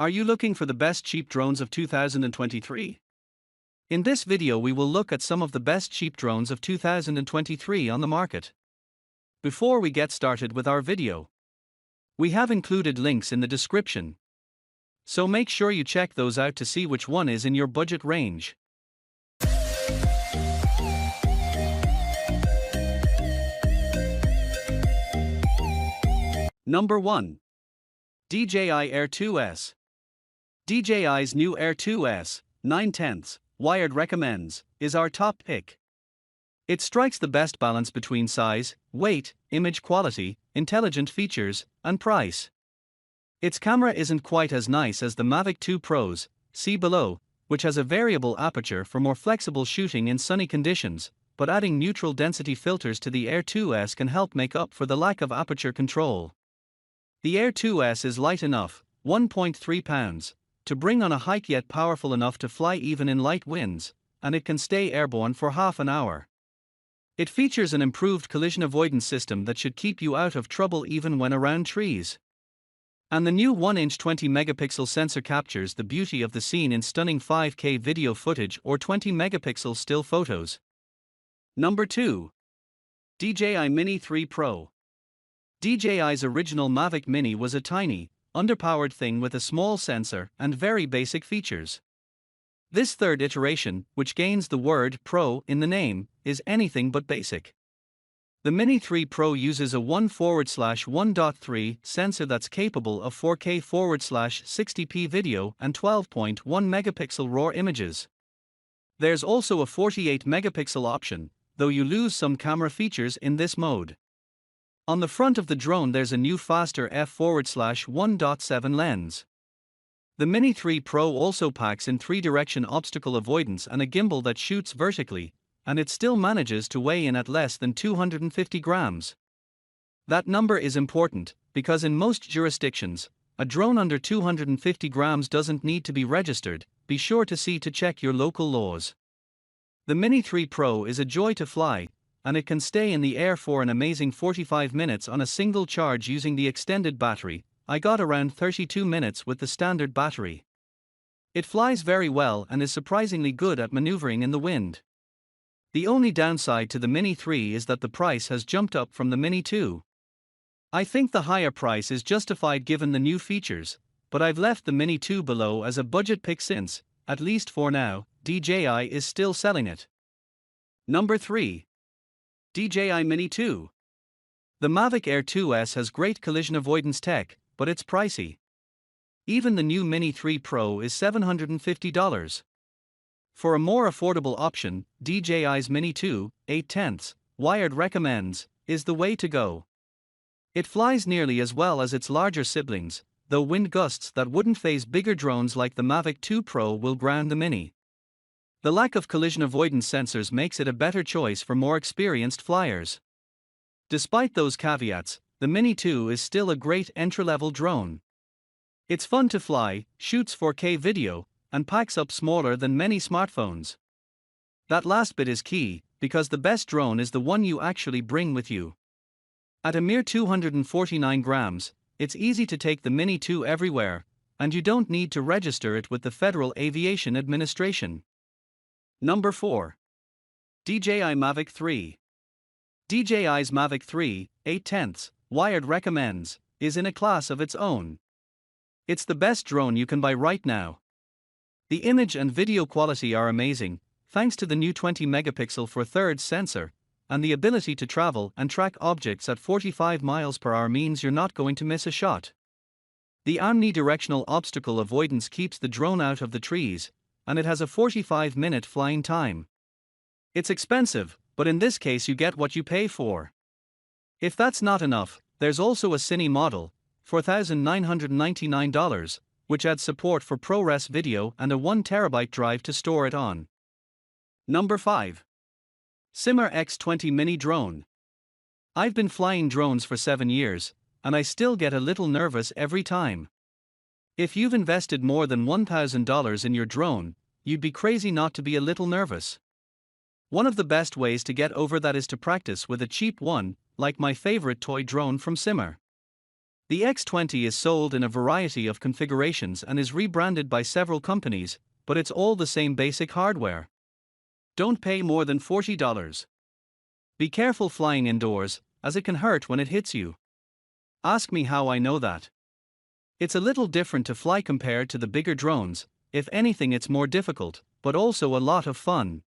Are you looking for the best cheap drones of 2023? In this video we will look at some of the best cheap drones of 2023 on the market. Before we get started with our video, we have included links in the description, so make sure you check those out to see which one is in your budget range. Number 1. DJI Air 2S. DJI's new Air 2S, 9/10, Wired recommends, is our top pick. It strikes the best balance between size, weight, image quality, intelligent features, and price. Its camera isn't quite as nice as the Mavic 2 Pro's, see below, which has a variable aperture for more flexible shooting in sunny conditions, but adding neutral density filters to the Air 2S can help make up for the lack of aperture control. The Air 2S is light enough, 1.3 pounds, to bring on a hike yet powerful enough to fly even in light winds, and it can stay airborne for half an hour. It features an improved collision avoidance system that should keep you out of trouble even when around trees. And the new 1-inch 20-megapixel sensor captures the beauty of the scene in stunning 5K video footage or 20-megapixel still photos. Number 2. DJI Mini 3 Pro. DJI's original Mavic Mini was a tiny, underpowered thing with a small sensor and very basic features. This third iteration, which gains the word Pro in the name, is anything but basic. The Mini 3 Pro uses a 1/1.3 sensor that's capable of 4K/60p video and 12.1 megapixel RAW images. There's also a 48 megapixel option, though you lose some camera features in this mode. On the front of the drone there's a new faster f/1.7 lens. The Mini 3 Pro also packs in 3-direction obstacle avoidance and a gimbal that shoots vertically, and it still manages to weigh in at less than 250 grams. That number is important, because in most jurisdictions, a drone under 250 grams doesn't need to be registered. Be sure to see to check your local laws. The Mini 3 Pro is a joy to fly, and it can stay in the air for an amazing 45 minutes on a single charge using the extended battery. I got around 32 minutes with the standard battery. It flies very well and is surprisingly good at maneuvering in the wind. The only downside to the Mini 3 is that the price has jumped up from the Mini 2. I think the higher price is justified given the new features, but I've left the Mini 2 below as a budget pick since, at least for now, DJI is still selling it. Number 3. DJI Mini 2. The Mavic Air 2S has great collision avoidance tech, but it's pricey. Even the new Mini 3 Pro is $750. For a more affordable option, DJI's Mini 2, 8/10, Wired recommends, is the way to go. It flies nearly as well as its larger siblings, though wind gusts that wouldn't faze bigger drones like the Mavic 2 Pro will ground the Mini. The lack of collision avoidance sensors makes it a better choice for more experienced flyers. Despite those caveats, the Mini 2 is still a great entry-level drone. It's fun to fly, shoots 4K video, and packs up smaller than many smartphones. That last bit is key, because the best drone is the one you actually bring with you. At a mere 249 grams, it's easy to take the Mini 2 everywhere, and you don't need to register it with the Federal Aviation Administration. Number 4. DJI Mavic 3. DJI's Mavic 3, 8/10, Wired recommends, is in a class of its own. It's the best drone you can buy right now. The image and video quality are amazing, thanks to the new 20-megapixel for third sensor, and the ability to travel and track objects at 45 miles per hour means you're not going to miss a shot. The omnidirectional obstacle avoidance keeps the drone out of the trees, and it has a 45-minute flying time. It's expensive, but in this case you get what you pay for. If that's not enough, there's also a Cine model, $4,999, which adds support for ProRes video and a 1TB drive to store it on. Number 5. Syma X20 Mini Drone. I've been flying drones for 7 years, and I still get a little nervous every time. If you've invested more than $1,000 in your drone, you'd be crazy not to be a little nervous. One of the best ways to get over that is to practice with a cheap one, like my favorite toy drone from Syma. The X20 is sold in a variety of configurations and is rebranded by several companies, but it's all the same basic hardware. Don't pay more than $40. Be careful flying indoors, as it can hurt when it hits you. Ask me how I know that. It's a little different to fly compared to the bigger drones. If anything, it's more difficult, but also a lot of fun.